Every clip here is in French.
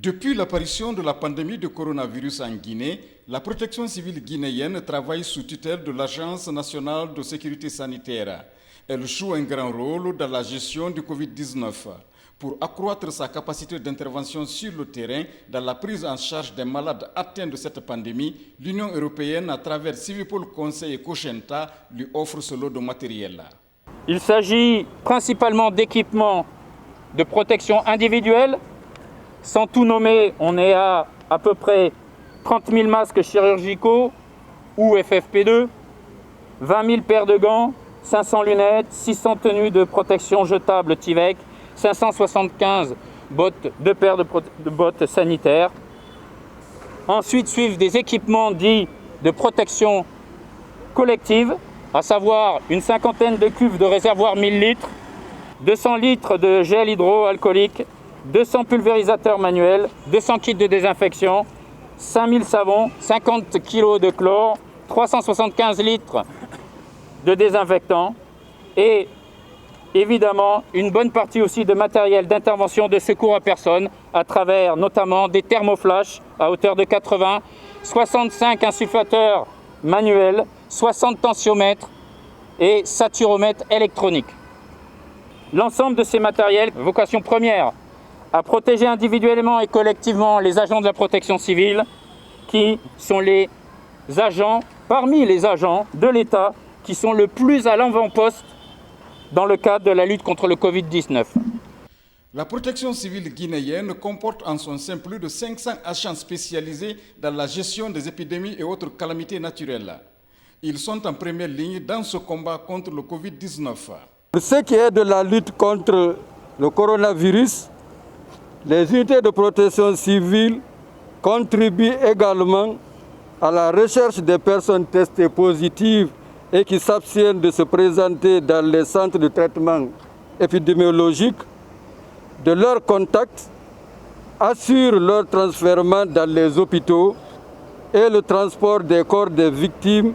Depuis l'apparition de la pandémie de coronavirus en Guinée, la protection civile guinéenne travaille sous tutelle de l'Agence nationale de sécurité sanitaire. Elle joue un grand rôle dans la gestion du Covid-19. Pour accroître sa capacité d'intervention sur le terrain dans la prise en charge des malades atteints de cette pandémie, l'Union européenne, à travers Civipol Conseil et Cochenta, lui offre ce lot de matériel. Il s'agit principalement d'équipements de protection individuelle. Sans tout nommer, on est à peu près 30 000 masques chirurgicaux ou FFP2, 20 000 paires de gants, 500 lunettes, 600 tenues de protection jetables Tyvek, 575 deux paires de bottes sanitaires. Ensuite suivent des équipements dits de protection collective, à savoir une cinquantaine de cuves de réservoir 1000 litres, 200 litres de gel hydroalcoolique, 200 pulvérisateurs manuels, 200 kits de désinfection, 5000 savons, 50 kg de chlore, 375 litres de désinfectant et évidemment une bonne partie aussi de matériel d'intervention de secours à personne à travers notamment des thermoflash à hauteur de 80, 65 insufflateurs manuels, 60 tensiomètres et saturomètres électroniques. L'ensemble de ces matériels, vocation première, à protéger individuellement et collectivement les agents de la protection civile qui sont les agents, parmi les agents de l'État, qui sont le plus à l'avant-poste dans le cadre de la lutte contre le Covid-19. La protection civile guinéenne comporte en son sein plus de 500 agents spécialisés dans la gestion des épidémies et autres calamités naturelles. Ils sont en première ligne dans ce combat contre le Covid-19. Pour ce qui est de la lutte contre le coronavirus, les unités de protection civile contribuent également à la recherche des personnes testées positives et qui s'abstiennent de se présenter dans les centres de traitement épidémiologique, de leurs contacts, assurent leur transfèrement dans les hôpitaux et le transport des corps des victimes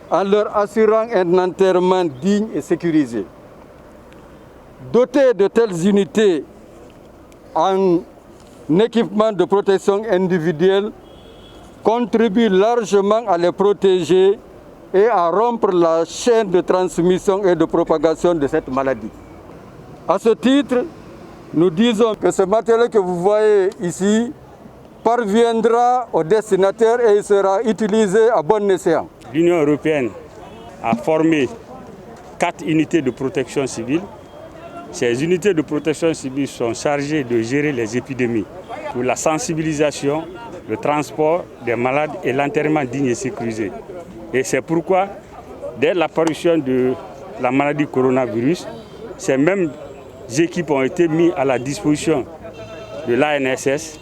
en leur assurant un enterrement digne et sécurisé. Dotés de telles unités en équipement de protection individuelle, contribuent largement à les protéger et à rompre la chaîne de transmission et de propagation de cette maladie. À ce titre, nous disons que ce matériel que vous voyez ici parviendra au destinataire et il sera utilisé à bon escient. L'Union européenne a formé 4 unités de protection civile. Ces unités de protection civile sont chargées de gérer les épidémies pour la sensibilisation, le transport des malades et l'enterrement digne et sécurisé. Et c'est pourquoi, dès l'apparition de la maladie coronavirus, ces mêmes équipes ont été mises à la disposition de l'ANSS,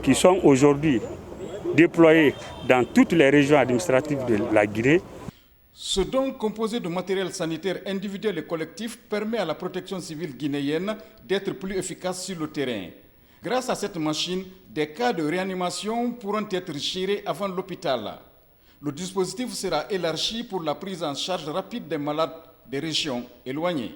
qui sont aujourd'hui déployées dans toutes les régions administratives de la Guinée. Ce don composé de matériel sanitaire individuel et collectif permet à la protection civile guinéenne d'être plus efficace sur le terrain. Grâce à cette machine, des cas de réanimation pourront être gérés avant l'hôpital. Le dispositif sera élargi pour la prise en charge rapide des malades des régions éloignées.